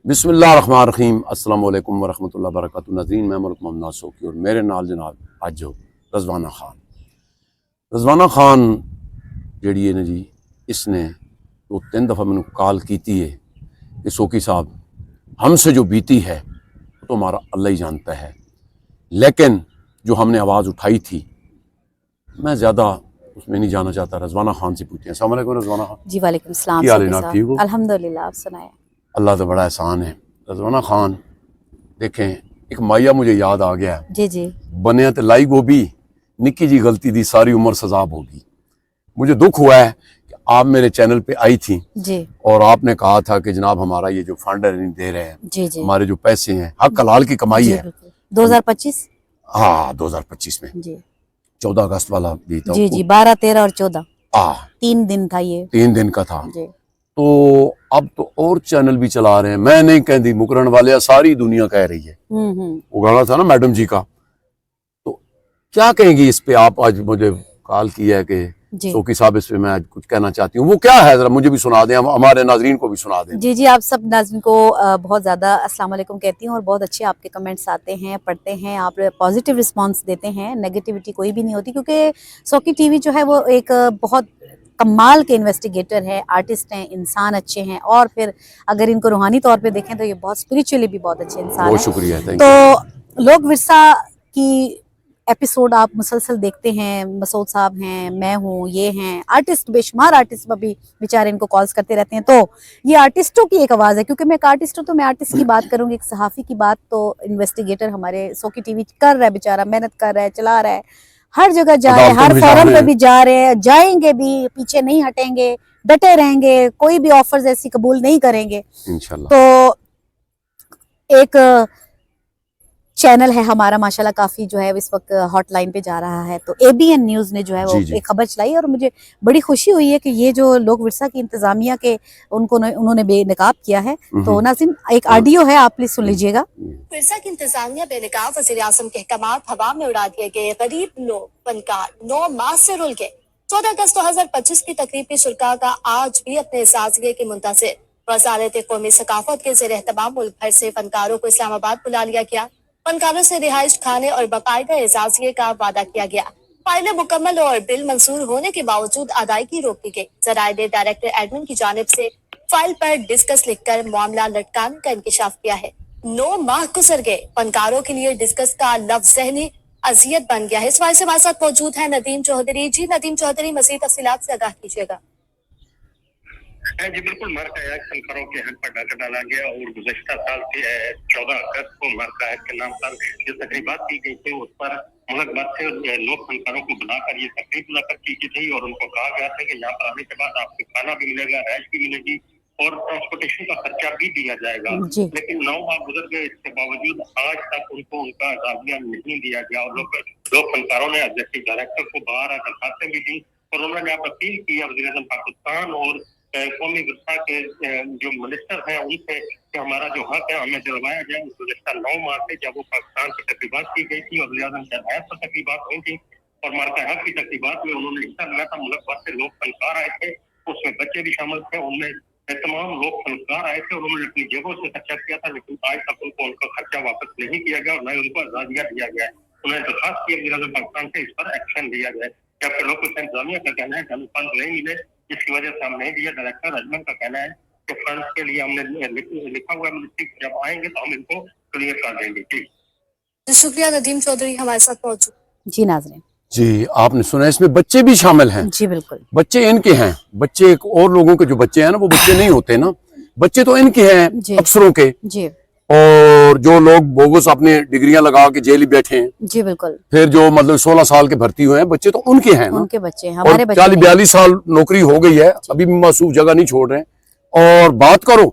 बिस्मिल्लाहिर्रहमानिर्रहीम अस्सलाम वालेकुम वरहमतुल्लाहि वबरकातुहू। नाज़रीन, मैं मलिक मोहम्मद सोकी और मेरे नाल जनाब अज जो रज़वाना खान जड़ी है ना जी, इसने 2-3 दफ़ा मैंने कॉल की है कि सोकी साहब हमसे जो बीती है तो हमारा अल्लाह ही जानता है, लेकिन जो हमने आवाज़ उठाई थी मैं ज़्यादा उसमें नहीं जाना चाहता। रज़वाना खान से पूछते हैं। अस्सलाम वालेकुम रज़वाना खान जी। वालेकुम सलाम। क्या हाल है? आप ठीक हो? अल्हम्दुलिल्लाह। आप सुनाए? अल्लाह तो बड़ा एहसान है। रज़वाना खान देखें, एक माया मुझे याद आ गया। जी जी। बने तो लाई गोभी, निक्की जी गलती दी सारी उम्र सजाब होगी। मुझे दुख हुआ है कि आप मेरे चैनल पे आई थी जी और आपने कहा था कि जनाब हमारा ये जो फंड नहीं दे रहे हैं, जी जी हमारे जो पैसे हैं हक हलाल की कमाई है। 2025। हाँ, 2025 में जी 14 अगस्त वाला भी था। जी जी 12, 13 और 14 3 दिन था ये। 3 दिन का था। जी। तो अब तो और चैनल भी चला रहे हैं। मैं नहीं कहती, मुकरण वाले सारी दुनिया कह रही है। वो गाना था ना मैडम जी का, तो क्या कहेंगी इस पे आप? आज मुझे कॉल किया है कि सोकी साहब इस पे मैं आज कुछ कहना चाहती हूँ। वो क्या है, जरा मुझे भी सुना दें, हमारे नाजरीन को भी सुना दें। जी जी, आप सब नाज़रीन को बहुत ज़्यादा अस्सलाम वालेकुम कहती हूँ और बहुत अच्छे आपके कमेंट्स आते हैं, पढ़ते हैं, आप पॉजिटिव रिस्पांस देते हैं। नेगेटिविटी कोई भी नहीं होती, क्योंकि सोकी टीवी जो है वो एक बहुत कमाल के इन्वेस्टिगेटर है, आर्टिस्ट हैं, इंसान अच्छे हैं, और फिर अगर इनको रूहानी तौर पे देखें तो ये बहुत स्पिरिचुअली भी बहुत अच्छे इंसान हैं। बहुत शुक्रिया। तो लोक विरसा की एपिसोड आप मुसलसल देखते हैं। मसूद साहब हैं, मैं हूँ, ये हैं आर्टिस्ट, बेशुमार आर्टिस्ट भी बेचारे इनको कॉल्स करते रहते हैं। तो ये आर्टिस्टों की एक आवाज़ है, क्योंकि मैं एक आर्टिस्ट हूँ तो मैं आर्टिस्ट की बात करूँगी। एक सहाफ़ी की बात तो इन्वेस्टिगेटर हमारे सोकी टीवी कर रहा है, बेचारा मेहनत कर रहा है, चला रहा है, हर जगह जा रहे हैं, हर फोरम पे भी जा रहे हैं, जाएंगे भी, पीछे नहीं हटेंगे, डटे रहेंगे, कोई भी ऑफर्स ऐसी कबूल नहीं करेंगे इंशाल्लाह। तो एक चैनल है हमारा माशाल्लाह, काफी जो है इस वक्त हॉटलाइन पे जा रहा है। तो ABN न्यूज ने जो है वो एक खबर चलाई और मुझे बड़ी खुशी हुई है कि ये जो लोक विरसा की इंतजामिया के उन्होंने बेनकाब किया है। तो नाज़रीन, एक ऑडियो है, आप प्लीज सुन लीजिएगा। विरसा की इंतजामिया बेनकाब वज़ीर आज़म के अहकामात हवा में उड़ा दिए गए। गरीब लोग फनकार 9 माह से रुल गए। 14 अगस्त 2025 की तकरीब की शुरका का आज भी अपने एजाजिये के मुंतज़िर वज़ारत क़ौमी सकाफ़त के ज़ेर एहतमाम मुल्क भर से फनकारों को इस्लामाबाद बुला लिया गया। फनकारों से रिहाइश, खाने और बाकायदा एजाजिये का वादा किया गया। फाइलें मुकम्मल और बिल मंजूर होने के बावजूद अदायगी रोक दी गई। ज़राए ने डायरेक्टर एडमिन की जानिब से फाइल पर डिस्कस लिखकर मामला लटकाने का इंकशाफ किया है। 9 माह गुजर गए। फनकारों के लिए डिस्कस का लफ्ज़ ज़हनी अजियत बन गया है। इस वजह से हमारे साथ मौजूद है नदीम चौधरी। जी नदीम चौधरी, मज़ीद तफसीलात से आगाह कीजिएगा। जी बिल्कुल, मरका हक फनकारों के हक पर डाका डाला गया और गुज़श्ता साल के 14 अगस्त को मरका हक के नाम पर जो तकरीबात की गई थी उस पर मुल्क भर से लोग फनकारों को बुलाकर ये तकरीब मुनक़्क़द की गई थी और उनको कहा गया था कि यहाँ पर आने के बाद आपको खाना भी मिलेगा, रहायश भी मिलेगी और ट्रांसपोर्टेशन का खर्चा भी दिया जाएगा। लेकिन 9 माह गुजर गए, इसके बावजूद आज तक उनको उनका एजाज़िया नहीं दिया गया और लोग फनकारों ने एग्जीक्यूटिव डायरेक्टर को बाहर दरखास्तें भी दी और उन्होंने आप अपील की वज़ीर आज़म पाकिस्तान और कौमी विरसा के जो मिनिस्टर हैं उनसे कि हमारा जो हक है हमें दिलवाया जाए। गुज़श्ता 9 माह से जब वो पाकिस्तान की तकरीबात की गई थी और वज़ीर आज़म की हदायत पर तकरीबात हुई थी और मरका हक की तकरीबात में उन्होंने हिस्सा लिया था। मुल्क भर से लोग फनकार आए थे, उसमें बच्चे भी शामिल थे, उनमें तमाम लोग फनकार आए थे और उन्होंने अपनी जेबों से खर्चा किया था, लेकिन आज तक उनको उनका खर्चा वापस नहीं किया गया और न ही उनको एजाज़िया दिया गया है। उन्होंने दरखास्त की वज़ीर आज़म पाकिस्तान से इस पर एक्शन लिया जाए, जबकि लोग इंतजामिया का कहना है कि हमें फंड नहीं मिले, इसकी वजह से हम नहीं दिया। डायरेक्टर अजमन का कहना है कि फंड के लिए हमने लिखा हुआ मिनिस्ट्री, जब आएंगे तो हम इनको क्लियर कर देंगे। जी शुक्रिया नदीम चौधरी हमारे साथ मौजूद। जी नाज़रीन, जी आपने सुना, इसमें बच्चे भी शामिल हैं। जी बिल्कुल, बच्चे इनके हैं, बच्चे और लोगों के जो बच्चे हैं ना वो बच्चे नहीं होते ना, बच्चे तो इनके हैं अफसरों के जी। और जो लोग बोगस अपने डिग्रियां लगा के जेल ही बैठे हैं। जी बिल्कुल। फिर जो मतलब 16 साल के भर्ती हुए हैं बच्चे तो उनके हैं ना, उनके बच्चे, हमारे बच्चे 40-42 साल नौकरी हो गई है, अभी भी मासूम जगह नहीं छोड़ रहे हैं। और बात करो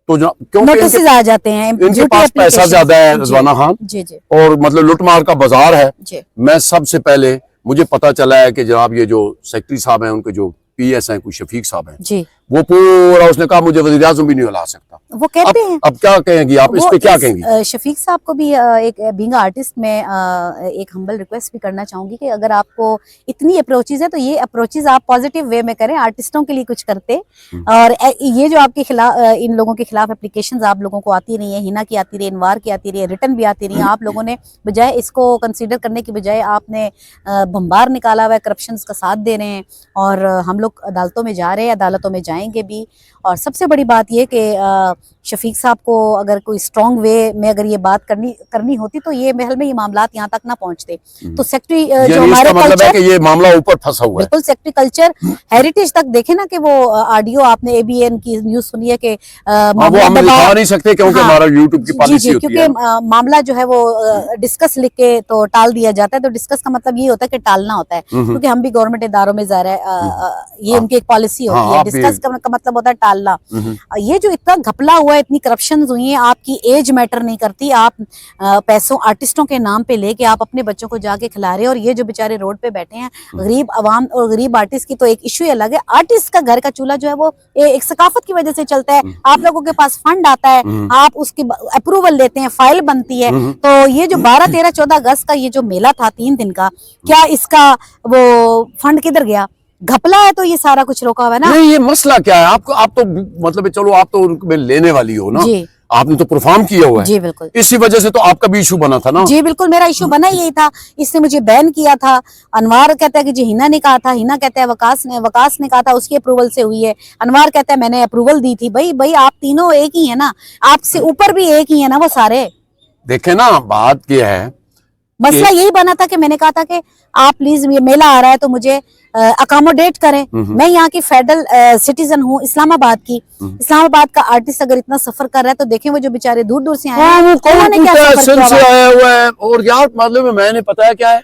तो क्योंकि आ जाते हैं, इनके पास पैसा ज्यादा है रज़वाना खान जी जी, और मतलब लुटमार का बाजार है जी। मैं सबसे पहले मुझे पता चला है कि जनाब ये जो सेक्रेटरी साहब हैं उनके जो PS हैं, कुछ शफीक साहब हैं जी, वो पूरा उसने कहा मुझे वज़ीर आज़म भी नहीं हिला सकता। वो कहते हैं। अब क्या कहेंगी आप इस पे, क्या कहेंगी? शफीक साहब को भी एक बीइंग आर्टिस्ट में एक हम्बल रिक्वेस्ट भी करना चाहूंगी कि अगर आपको इतनी अप्रोचेज है तो ये अप्रोचेज आप पॉजिटिव वे में करें, आर्टिस्टों के लिए कुछ करते। और ये जो आपके खिलाफ इन लोगों के खिलाफ एप्लीकेशंस आप लोगों को आती रही है, हिना की आती रही, अनवार की आती रही है, रिटर्न भी आती रही है, आप लोगों ने बजाय इसको कंसीडर करने की बजाय आपने बम्बार निकाला हुआ है, करप्शन का साथ दे रहे हैं। और हम लोग अदालतों में जा रहे हैं, अदालतों में जाएंगे भी। और सबसे बड़ी बात ये कि शफीक साहब को अगर कोई स्ट्रॉन्ग वे में अगर ये बात करनी होती तो ये महल में ये मामलात यहाँ तक ना पहुँचते। तो सेक्रेटरी जो हमारे मतलब है कि ये मामला ऊपर फंसा हुआ है। बिल्कुल, सेक्रेटरी कल्चर हेरिटेज तक देखे ना कि वो ऑडियो आपने एबीएन की न्यूज सुनी है कि वो हम दिखा नहीं सकते क्योंकि हमारा यूट्यूब की पॉलिसी होती है। क्योंकि मामला जो है वो डिस्कस लिख के तो टाल दिया जाता है। तो डिस्कस का मतलब ये होता है कि टालना होता है, क्योंकि हम भी गवर्नमेंट इदारों में जा रहे हैं, ये उनकी एक पॉलिसी होती है। डिस्कस का मतलब होता है टालना। ये जो इतना घपला हुआ है, इतनी करप्शन हुई है, आपकी एज मैटर नहीं करती। आप पैसों आर्टिस्टों के नाम पे लेके आप अपने बच्चों को जाके खिला रहे हैं। और ये जो बेचारे रोड पे बैठे हैं, गरीब अवाम और गरीब आर्टिस्ट की तो एक इश्यू अलग है। आर्टिस्ट का घर का चूल्हा जो है वो एक सकाफत की वजह से चलता है। आप लोगों के पास फंड आता है, आप उसकी अप्रूवल लेते हैं, फाइल बनती है। तो ये जो 12, 13, 14 अगस्त का ये जो मेला था 3 दिन का, क्या इसका वो फंड किधर गया? घपला है तो ये सारा कुछ रोका हुआ है ना। नहीं, ये मसला क्या है? आपको आप तो मतलब चलो आप तो उनमें लेने वाली हो ना जी। आपने तो परफॉर्म किया हुआ है। जी बिल्कुल। इसी वजह से तो आपका भी इशू बना था ना। जी बिल्कुल, मेरा इशू बना यही था। इसने मुझे बैन किया था। अनवार कहता है कि जी हिना ने कहा था, हिना कहता है वकास ने कहा था, उसकी अप्रूवल से हुई है। अनवार कहता है मैंने अप्रूवल दी थी। भाई आप तीनों एक ही है ना, आपसे ऊपर भी एक ही है ना वो सारे। देखे ना, बात क्या है, मसला यही बना था कि मैंने कहा था कि आप प्लीज ये मेला आ रहा है तो मुझे अकोमोडेट करें। मैं यहाँ की फेडरल सिटीजन हूँ, इस्लामाबाद की। इस्लामाबाद का आर्टिस्ट अगर इतना सफर कर रहा है तो देखें वो जो बेचारे दूर दूर से आए हैं, उन्होंने क्या सफर किया से आया हुआ है। और यार मतलब मैंने पता है क्या है,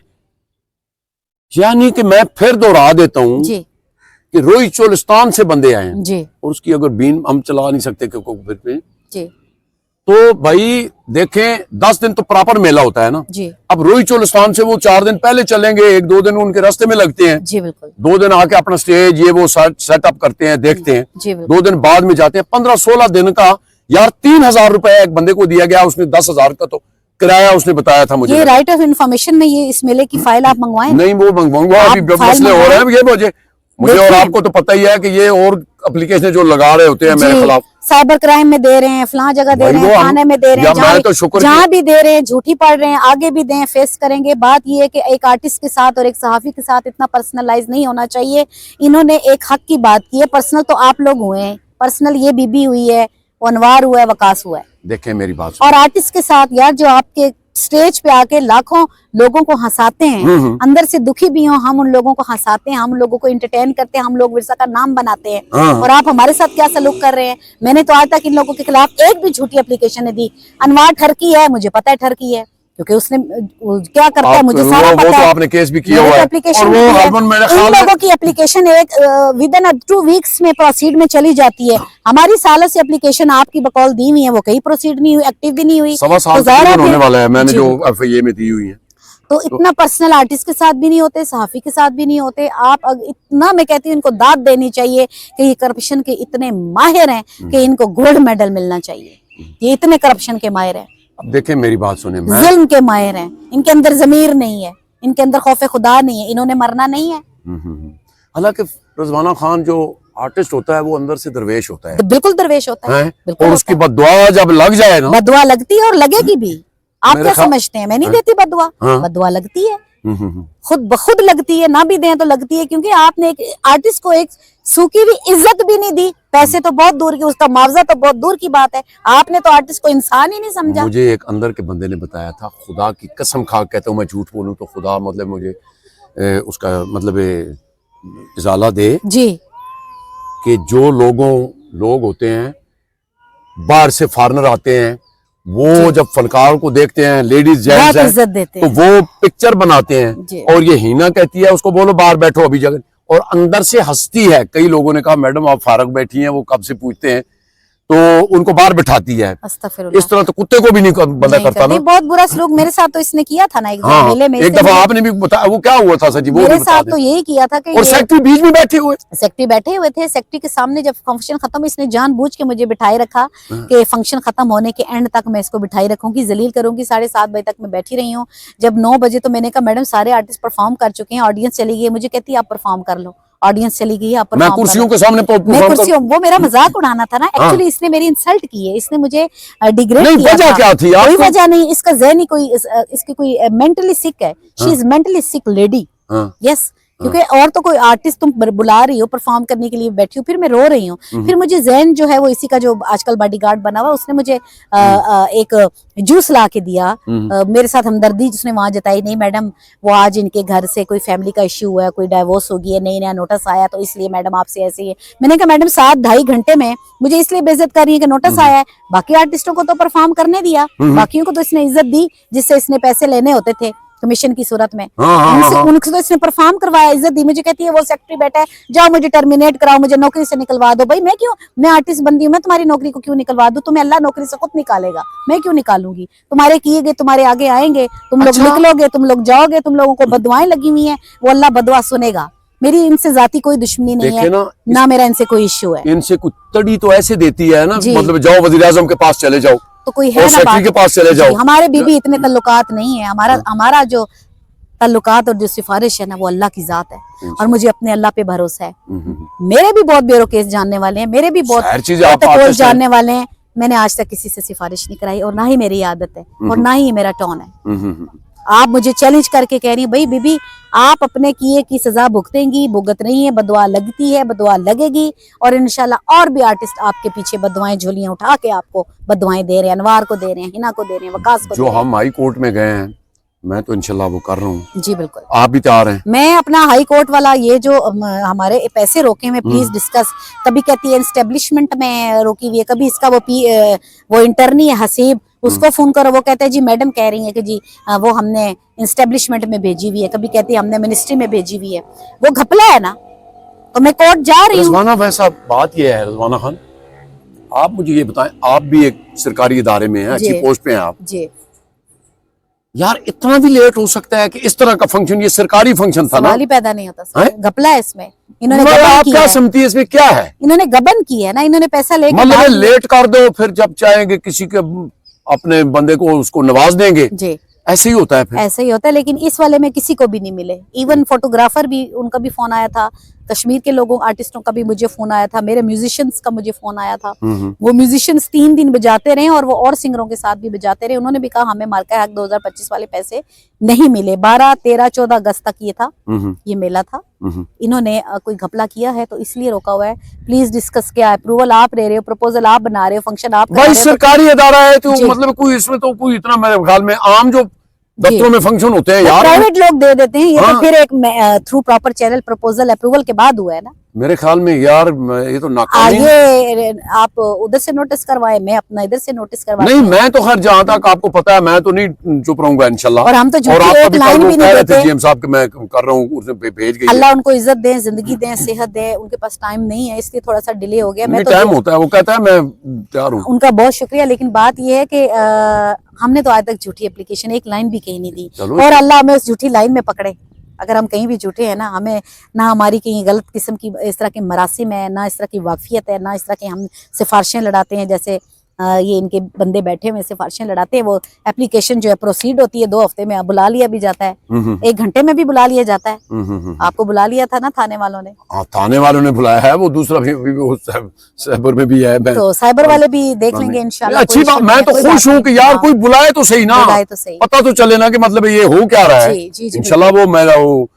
यानी कि मैं फिर दोहरा देता हूँ कि रोई चोलिस्तान से बंदे आए हैं जी। और उसकी अगर बीन हम चला नहीं सकते क्योंकि जी। तो भाई देखें 10 दिन तो प्रॉपर मेला होता है ना जी। अब रोई चोलिस्तान से वो 4 दिन पहले चलेंगे, 1-2 दिन उनके रास्ते में लगते हैं। जी बिल्कुल। 2 दिन आके अपना स्टेज ये वो सेटअप करते हैं, देखते हैं। जी 2 दिन बाद में जाते हैं। 15-16 दिन का यार 3000 रुपए एक बंदे को दिया गया, उसने 10,000 का तो किराया उसने बताया था मुझे। ये राइट ऑफ इन्फॉर्मेशन में ये इस मेले की फाइल आप मंगवाएं? नहीं वो मंगवाऊंगा, अभी मसले हो रहे हैं ये मुझे और आपको तो पता ही है कि ये और एप्लीकेशन जो लगा रहे होते हैं मेरे खिलाफ, साइबर क्राइम में दे रहे हैं, फलां जगह दे रहे हैं, थाने में दे रहे हैं, जहाँ भी दे रहे हैं, झूठी पढ़ रहे हैं, आगे भी दें, फेस करेंगे। बात ये है कि एक आर्टिस्ट के साथ और एक सहाफी के साथ इतना पर्सनलाइज नहीं होना चाहिए। इन्होंने एक हक की बात की है, पर्सनल तो आप लोग हुए हैं, पर्सनल ये बीबी हुई है, अनवार हुआ है, वकास हुआ है। देखें मेरी बात, और आर्टिस्ट के साथ यार जो आपके स्टेज पे आके लाखों लोगों को हंसाते हैं, अंदर से दुखी भी हो, हम उन लोगों को हंसाते हैं, हम लोगों को एंटरटेन करते हैं, हम लोग विरसा का नाम बनाते हैं। और आप हमारे साथ क्या सलूक कर रहे हैं? मैंने तो आज तक इन लोगों के खिलाफ एक भी झूठी एप्लीकेशन नहीं दी। अनवार ठरकी है, मुझे पता है ठरकी है, क्योंकि उसने क्या करता है मुझे सारा पता है। तो आपने केस भी किया हुआ है। और वो इन लोगों की एप्लीकेशन एक विदिन 2 वीक्स में प्रोसीड में चली जाती है। हमारी सालों से एप्लीकेशन आपकी बकौल दी हुई है, वो कहीं प्रोसीड नहीं हुई, एक्टिव भी नहीं हुई। 1.25 साल होने वाला है मैंने जो एफआईए में दी हुई है। तो इतना पर्सनल आर्टिस्ट के साथ भी नहीं होते, सहाफी के साथ भी नहीं होते। आप इतना, मैं कहती हूँ इनको दाद देनी चाहिए कि ये करप्शन के इतने माहिर हैं कि इनको गोल्ड मेडल मिलना चाहिए। ये इतने करप्शन के माहिर हैं। अब देखें मेरी बात सुने, जुल्म के माहिर हैं, इनके अंदर जमीर नहीं है, इनके अंदर खौफ खुदा नहीं है, इन्होंने मरना नहीं है। हालांकि रिजवाना खान जो आर्टिस्ट होता है वो अंदर से दरवेश होता है। बिल्कुल दरवेश होता है। और उसकी बददुआ जब लग जाए ना, बददुआ लगती है और लगेगी भी। आप क्या समझते हैं? मैं नहीं देती बददुआ, बददुआ लगती है, खुद बखुद लगती है, ना भी दें तो लगती है। क्योंकि आपने एक आर्टिस्ट को एक सूखी हुई इज्जत भी नहीं दी। पैसे तो बहुत दूर की, उसका मुआवजा तो बहुत दूर की बात है। आपने तो आर्टिस्ट को इंसान ही नहीं समझा। मुझे एक अंदर के बंदे ने बताया था, खुदा की कसम खा कहता हूँ मैं झूठ बोलूं तो खुदा मतलब मुझे उसका मतलब इजाला दे जी, कि जो लोग होते हैं बाहर से फॉरेनर आते हैं, वो जब फनकार को देखते हैं, लेडीज जेंट्स इज्जत देते हैं, तो वो पिक्चर बनाते हैं। और ये हिना कहती है उसको बोलो बाहर बैठो अभी जगह, और अंदर से हंसती है। कई लोगों ने कहा मैडम आप फारग बैठी हैं, वो कब से पूछते हैं। तो उनको बाहर बिठाती है। अस्तगफिरुल्लाह। इस तरह तो कुत्ते को भी नहीं बंदा नहीं करता ना। करती, बहुत बुरा सलूक मेरे साथ तो इसने किया था ना एक हाँ, मेले में। एक दफा आपने भी बताया, वो क्या हुआ था सर जी, वो मेरे भी बता साथ दें। तो यही किया था कि और सेक्रेटरी बीच में बैठे हुए। सेक्रेटरी बैठे हुए थे, सेक्रेटरी के सामने जब फंक्शन खत्म, इसने जानबूझ के मुझे बिठाए रखा कि फंक्शन खत्म होने के एंड तक मैं इसको बिठाई रखूंगी, जलील करूंगी। 7:30 बजे तक मैं बैठी रही हूँ। जब 9 बजे तो मैंने कहा मैडम सारे आर्टिस्ट परफॉर्म कर चुके हैं, ऑडियंस चली गई। मुझे कहती है आप परफॉर्म कर लो। ऑडियंस चली गई, आप मैं परफॉर्म कुर्सियों करो। के सामने मैं परफॉर्म कुर्सियों, वो मेरा मजाक उड़ाना था ना। एक्चुअली इसने मेरी इंसल्ट की है, इसने मुझे डिग्रेड नहीं, किया वजह था। क्या थी कोई आपको? वजह नहीं, इसका ज़हनी कोई इसकी कोई मेंटली सिक है। She is mentally sick lady. हाँ। यस, क्योंकि और तो कोई आर्टिस्ट तुम बुला रही हो परफॉर्म करने के लिए बैठी हो, फिर मैं रो रही हूँ। फिर मुझे जैन जो है वो इसी का जो आजकल बॉडीगार्ड बना हुआ, उसने मुझे एक जूस ला के दिया। मेरे साथ हमदर्दी उसने वहां जताई, नहीं मैडम वो आज इनके घर से कोई फैमिली का इश्यू हुआ है, कोई डाइवोर्स हो गई है, नई नया नोटिस आया, तो इसलिए मैडम आपसे ऐसे ही है। मैंने कहा मैडम 7-2.5 घंटे में मुझे इसलिए बेइज्जत कर रही है कि नोटिस आया है। बाकी आर्टिस्टों को तो परफॉर्म करने दिया, बाकियों को तो इसने इज्जत दी जिससे इसने पैसे लेने होते थे कमीशन की सूरत में। उनसे तो इसने परफॉर्म करवाया, इज्जत दी। मुझे कहती है वो सेक्रेटरी बैठा है, जाओ मुझे टर्मिनेट कराओ, मुझे नौकरी से निकलवा दो। भाई मैं क्यों, मैं आर्टिस्ट बंदी हूँ, मैं तुम्हारी नौकरी को क्यों निकलवा दूं? तुम्हें अल्लाह नौकरी से खुद निकालेगा, मैं क्यों निकालूंगी? तुम्हारे किए गए तुम्हारे आगे आएंगे, तुम लोग निकलोगे, तुम लोग जाओगे, तुम लोगों को बदुआएं लगी हुई है, वो अल्लाह बदुआ सुनेगा। मेरी इनसे जाती कोई दुश्मनी नहीं है ना मेरा इनसे कोई इश्यू है। इनसे कुछ तड़ी तो ऐसे देती है ना, मतलब जाओ वजीर आजम के पास चले जाओ, तो कोई है ना सेक्रेटरी के पास चले जाओ। हमारे बीबी इतने तल्लुकात नहीं है। हमारा जो तल्लुकात और जो सिफारिश है ना वो अल्लाह की जात है, और मुझे अपने अल्लाह पे भरोसा है। मेरे भी बहुत ब्यूरो केस जानने वाले हैं, मेरे भी बहुत प्रोटोकॉल जानने वाले हैं। मैंने आज तक किसी से सिफारिश नहीं कराई, और ना ही मेरी आदत है, और ना ही मेरा टोन है। आप मुझे चैलेंज करके कह रही है भाई बीबी आप अपने किए की सजा भुगतेंगी, भुगत रही है, बदुआ लगती है, बदुआ लगेगी, और इंशाल्लाह और भी आर्टिस्ट आपके पीछे बदुआएं झोलियां उठा के आपको बदुआएं दे रहे हैं। अनवार को दे रहे हैं, हिना को दे रहे हैं, वकास को जो हम हाई कोर्ट में गए हैं, मैं तो इंशाल्लाह वो कर रहा हूँ। जी बिल्कुल, आप भी तैयार हैं? मैं अपना हाई कोर्ट वाला ये जो हमारे पैसे रोके हुए प्लीज डिस्कस, कभी कहती है एस्टेब्लिशमेंट में रोकी हुई है, कभी इसका वो इंटर्नी है हसीब, उसको फोन करो, वो कहते हैं जी मैडम कह रही है कि जी वो हमने एस्टेब्लिशमेंट में भेजी हुई है, कभी कहती है हमने मिनिस्ट्री में भेजी हुई है। वो घपला है ना, तो मैं कोर्ट जा रही हूँ। रज़वाना वैसा बात ये है, रज़वाना खान आप मुझे ये बताएं, आप भी एक सरकारी इदारे में हैं, अच्छी पोस्ट पे हैं आप जी। यार इतना भी लेट हो सकता है कि इस तरह का फंक्शन, ये सरकारी फंक्शन था ना, सवाल ही पैदा नहीं होता सर, घपला है इसमें। इन्होंने आप क्या समझती है इसमें क्या है? इन्होंने गबन की है ना, इन्होंने पैसा लेके मतलब लेट कर दो, फिर जब चाहेंगे किसी के अपने बंदे को उसको नवाज देंगे जी, ऐसे ही होता है फिर। ऐसे ही होता है, लेकिन इस वाले में किसी को भी नहीं मिले। इवन फोटोग्राफर भी, उनका भी फोन आया था, कश्मीर के लोगों आर्टिस्टों का भी मुझे फोन आया था, मेरे म्यूजिशियंस का मुझे फोन आया था। वो म्यूजिशियंस 3 दिन बजाते रहे और वो और सिंगरों के साथ भी बजाते रहे। उन्होंने भी कहा हमें मार्का हक 2025 वाले पैसे नहीं मिले। 12, 13, 14 अगस्त तक ये था, ये मेला था। इन्होंने कोई घपला किया है तो इसलिए रोका हुआ है। प्लीज डिस्कस, क्या अप्रूवल आप ले रहे हो, प्रपोजल आप बना रहे हो, फंक्शन आप भाई सरकारी अदारा है तो मतलब कोई इसमें तो कोई इतना मेरे ख्याल में आम जो दफ्तरों में फंक्शन होते हैं यार, प्राइवेट लोग दे देते हैं। ये तो फिर एक through proper channel proposal approval के बाद हुआ है ना। मेरे ख्याल में यार ये तो नाकामी ये आप उधर से नोटिस करवाए, मैं अपना इधर से नोटिस करवाए। नहीं, मैं तो खैर जहां तक आपको पता है मैं तो नहीं चुप रहूंगा इंशाल्लाह। और हम तो एक लाइन भी नहीं देते। जीएम साहब के मैं कर रहा हूँ, उसने भेज गई। अल्लाह उनको इज्जत दे, जिंदगी दे, सेहत दे। उनके पास टाइम नहीं है, इसलिए थोड़ा सा डिले हो गया। मैं तो टाइम होता है, वो कहता है मैं तैयार हूँ। उनका बहुत शुक्रिया, लेकिन बात यह है कि हमने तो आज तक झूठी एप्लीकेशन एक लाइन भी कहीं नहीं दी, और अल्लाह हमें उस झूठी लाइन में पकड़े। अगर हम कहीं भी झूठे हैं ना, हमें ना हमारी कहीं गलत किस्म की इस तरह की मरासिम है, ना इस तरह की वाकफियत है, ना इस तरह की हम सिफारिशें लड़ाते हैं जैसे ये इनके बंदे बैठे हुए सिफारिशें लड़ाते हैं। वो एप्लीकेशन जो है प्रोसीड होती है 2 हफ्ते में, बुला लिया भी जाता है, 1 घंटे में भी बुला लिया जाता है। आपको बुला लिया था ना थाने वालों ने? हाँ, थाने वालों ने बुलाया है, वो दूसरा भी साइबर में भी है। तो साइबर वाले भी देख लेंगे इंशाल्लाह। अच्छी बात, मैं तो खुश हूँ कि यार कोई बुलाए तो सही ना, पता तो चले ना कि मतलब ये हो क्या रहा है। इंशाल्लाह वो मेरा वो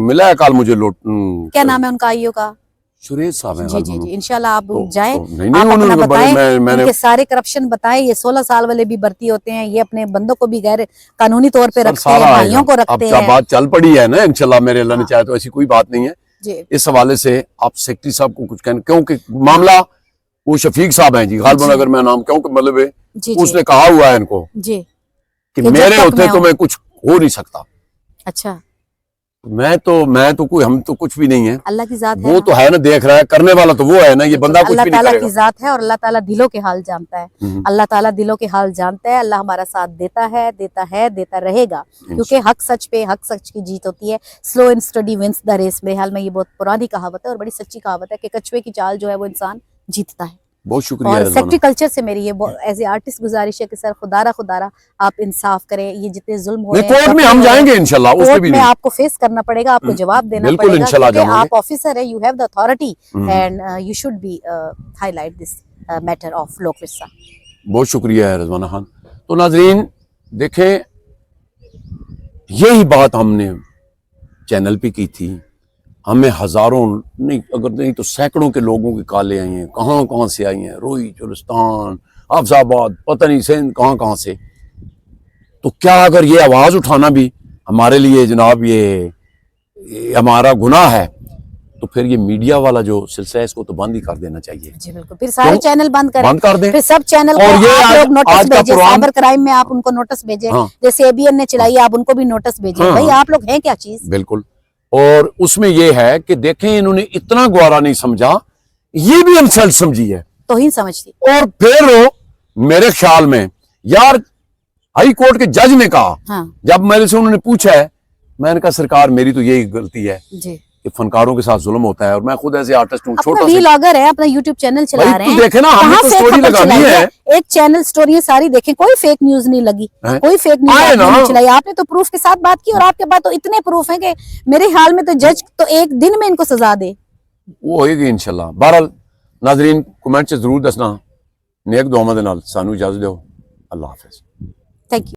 मिला है कल मुझे क्या नाम है उनका आईओ का? सुरेश साहब हैं। जी जी, इंशाल्लाह आप जाएं, आप अपना बताएं, उनके सारे करप्शन बताएं। ये 16 साल वाले भी भर्ती होते हैं, ये अपने बंदों को भी गैर कानूनी तौर पे रखते हैं, भाइयों को रखते हैं। बात चल पड़ी है ना इंशाल्लाह, मेरे अल्लाह ने चाहे तो ऐसी कोई बात नहीं है। इस हवाले से आप सेक्रेटरी साहब को कुछ कहना, क्योंकि मामला वो शफीक साहब हैं जी, गालिबन अगर मैं नाम, क्योंकि मतलब उसने कहा हुआ है इनको कि मेरे होते तो मैं कुछ हो नहीं सकता। अच्छा, मैं तो कोई, हम तो कुछ भी नहीं है, अल्लाह की जात है वो तो है ना, देख रहा है, करने वाला तो वो है ना, ये बंदा कुछ अल्लाह भी नहीं ताला करेगा। की जात है और अल्लाह ताला दिलों के हाल जानता है। अल्लाह ताला दिलों के हाल जानता है। अल्लाह हमारा साथ देता है, देता रहेगा, क्योंकि हक सच पे, हक सच की जीत होती है। Slow and steady wins the race. बेहाल में ये बहुत पुरानी कहावत है और बड़ी सच्ची कहावत है कि कछुए की चाल जो है वो इंसान जीतता है। बहुत शुक्रिया और रिजवाना। सेक्टी कल्चर से मेरी ये एज ए आर्टिस्ट गुजारिश है कि सर खुदारा आप इंसाफ करें। ये जितने जुल्म हो रहे हैं, कोर्ट में हम जाएंगे इंशाल्लाह, उसमें कोर्ट भी में नहीं। आपको फेस करना पड़ेगा, आपको जवाब देना बिल्कुल पड़ेगा, इंशाल्लाह क्योंकि जाएंगे। आप ऑफिसर है, you have the authority and you should be highlight this matter of लोक विरसा। बहुत शुक्रिया है रिजवाना खान। तो नाजरीन देखें, यही बात हमने चैनल पे की थी। हमें हजारों नहीं, अगर नहीं तो सैकड़ों के लोगों की कॉलें आई हैं, कहाँ से आई हैं, रोई, चुलिस्तान, हाफजाबाद, पता नहीं सिंध, कहाँ से। तो क्या अगर ये आवाज़ उठाना भी हमारे लिए जनाब ये हमारा गुनाह है, तो फिर ये मीडिया वाला जो सिलसिला है इसको तो बंद ही कर देना चाहिए। जी बिल्कुल, फिर सारे चैनल बंद करें, बंद कर दें। फिर सब चैनल को और ये आप आज- लोग नोटिस आज का भेजें, प्रोग्राम- साइबर क्राइम में आप उनको नोटिस भेजें। हाँ। जैसे एबीएन ने चलाई, आप उनको भी नोटिस भेजें। हाँ। भाई आप लोग हैं क्या चीज। बिल्कुल। और उसमें ये है कि देखें, इन्होंने इतना ग्वारा नहीं समझा, ये भी इंसल्ट समझी है। तौहीन समझती। और फिर मेरे ख्याल में यार, हाई कोर्ट के जज ने कहा, हाँ जब मेरे से उन्होंने पूछा है, मैंने कहा सरकार मेरी तो यही गलती है जी। कि फनकारों के साथ जुल्म होता है, और मैं खुद ऐसे आर्टिस्ट हूँ, अपना छोटा सा। व्लॉगर है, अपना यूट्यूब चैनल चला भाई, रहे तू हैं। देखे ना, हमने कहाँ तो fake स्टोरी खबर लगानी चलाई है। एक चैनल स्टोरी सारी देखें, कोई फेक न्यूज नहीं लगी, हैं? कोई फेक न्यूज आए आपने ना। नहीं चलाई। आपने तो प्रूफ के साथ बात की और आपके पास तो इतने प्रूफ हैं कि मेरे ख्याल में तो जज तो एक दिन में इनको सजा दे। वो होएगी इंशाल्लाह। बहरहाल नाजरीन, कमेंट से जरूर दसना। नेक दुआवां दे नाल सानू इजाजत दो। अल्लाह हाफिज। Thank you.